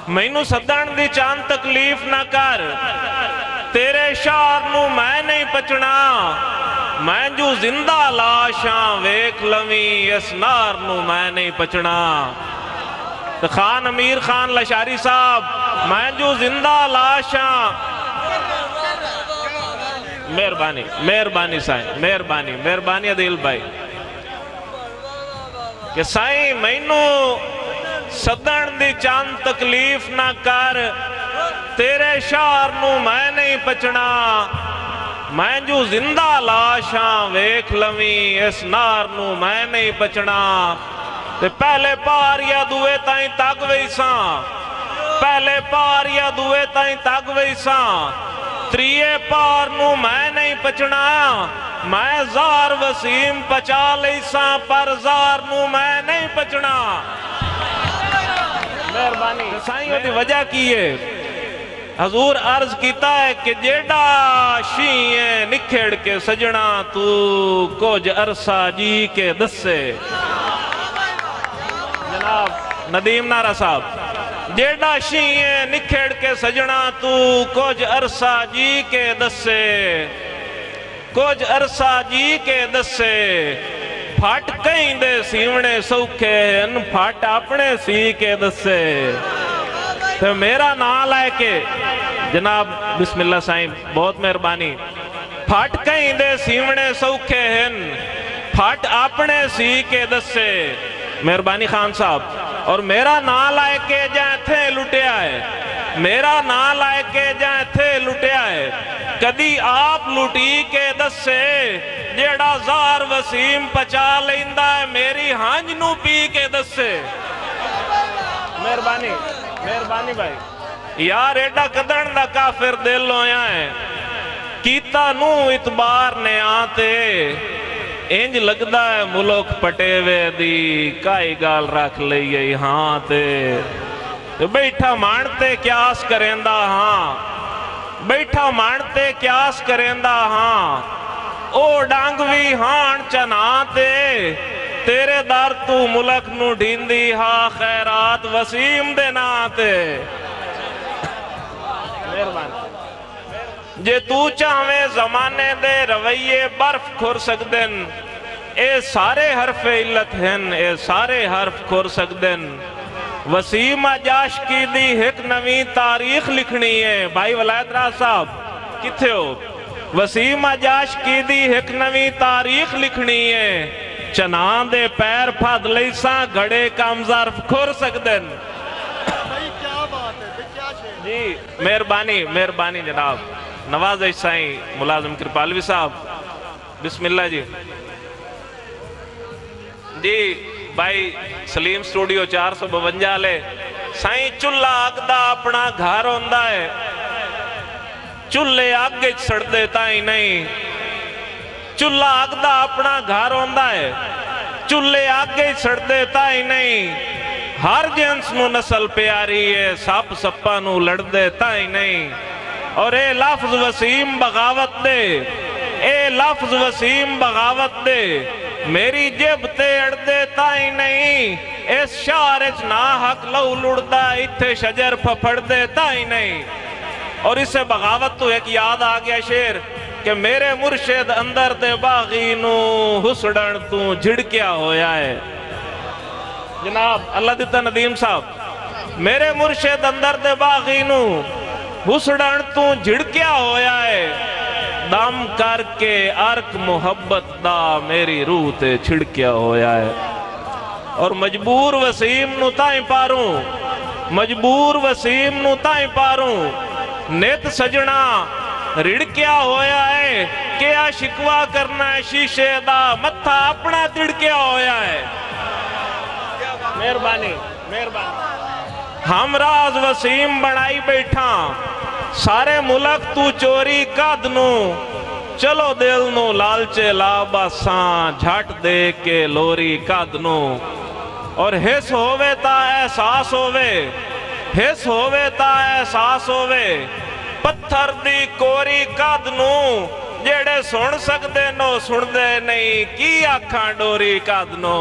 मैनू सदन दी चांद तकलीफ ना कर, तेरे शार नू मैं नहीं पचना, मैं जू जिंदा लाशा वेख लवी इस नार नू मैं नहीं पचना। तो खान अमीर खान लशारी साहब, मैं जू जिंदा लाशा, मेहरबानी मेहरबानी साईं, मेहरबानी मेहरबानी अदील भाई कि साईं मैनू सदन दी चंद तकलीफ ना कर, तेरे शार नू मैं नहीं पचना, मैं जू जिंदा लाशा वेख लवी इस नार नू मैं नहीं पचना। ते पहले पार या दुए ताई तग वैसा, पहले पार या दुए ताई तग वैसा, त्रिये पार नू मैं नहीं पचना, मैं जार वसीम पचा लैसा पर जार नू मैं नहीं पचना। मेहरबानी साईं दी वजह की है, हजूर अर्ज किया है कि जेड़ा शीए निखेड़ के सजना तू कुछ अरसा जी के दसे। जनाब नदीम नारा साहब, जेड़ा शीए निखेड़ के सजना तू कुछ अरसा जी के दसे, कुछ अरसा जी के दसे, फट कहीं दे सीवने सौखे हन फट अपने सी के दसे। तो मेरा नाम लैके जनाब बिस्मिल्लाह साईं बहुत मेहरबानी, फट कहीं दे सीवने सौखे हन फट अपने सी के दसे। मेहरबानी खान साहब, और मेरा नाम लैके जैथे लुटिया है, मेरा नाम लैके जैथे लुटिया है, कदी आप लुटी के दसे, जेड़ा जार वसीम पचा लेंदा है मेरी हंज नू पी के दसे। मेहरबानी मेहरबानी भाई यार, एडा कदन दा काफिर दिल होया है, कीता नू इतबार ने आते इंज लगदा है मुल्क पटेवे दी काई गाल रख लईए हाँ ते बैठा मानते क्यास करेंदा हाँ, बैठा मानते क्यास करेंदा हाँ, ओ डांग भी हान चना ते तेरे दर तू मुल्क नू ढींदी हा खैरात वसीम दे ना ते। मेहरबानी जे तू चाहे जमाने दे रवैये बर्फ खुर सकदन, ए सारे हरफ इल्लत हैं, ए सारे हर्फ खुर सकदन। वसीम आजाशकी दी एक नवी तारीख लिखनी है, भाई वलायत राज साहब किथे हो? वसीम आजाशकी दी एक नवी तारीख लिखनी है, चना दे पैर फद लैसा घड़े कम ज़र्फ खुर सकदन। जी मेहरबानी मेहरबानी जनाब नवाज साईं मुलाजिम कृपालवी साहब बिस्मिल्लाह जी। जी भाई सलीम स्टूडियो 452 ले साईं, चुल्ला अगदा अपना घर होंदा है, चुल्ले अग सड़दे ताई नहीं, चुल्ला अगदा अपना घर होंदा है, चुल्ले अग सड़दे ताई नहीं, हर जिन्स नू नस्ल प्यारी है, सप सप्पा नू लड़दे ताई नहीं। और ए लफ्ज वसीम बगावत दे, ए लफ्ज वसीम बगावत दे, मेरी जेब ते अड़दे ताई नहीं, इस शार च ना हक लहू लुड़दा इत्थे शजर फफड़दे ताई नहीं। और इसे बगावत तो एक याद आ गया शेर कि मेरे मुर्शिद अंदर दे बागी नू हुसड़न तू झिड़किया होया है। जनाब अल्लाह दिता नदीम साहब, मेरे मुर्शिद अंदर दे बागी नू हुसड़न तू झिड़किया होया है, दम करके अर्क मुहब्बत दा मेरी रूह ते छिड़किया होया है। और मजबूर वसीम नू ताई पारूं, मजबूर वसीम नू ताई पारूं, नित सजना रिड़किया होया है, क्या शिकवा करना है शीशे दा मत्था अपना तिड़किया होया है। मेहरबानी मेहरबानी हम राज वसीम बनाई बैठा, सारे मुल्क तू चोरी कद नू, चलो दिल नू लालचे ला बासा झट दे के लोरी कद नू। और हिस होवे ता एहसास होवे, हिस होवे ता एहसास होवे, पत्थर दी कोरी कद नू, जेड़े सुन सकदे नो सुनदे नहीं, की आखां डोरी कद नू।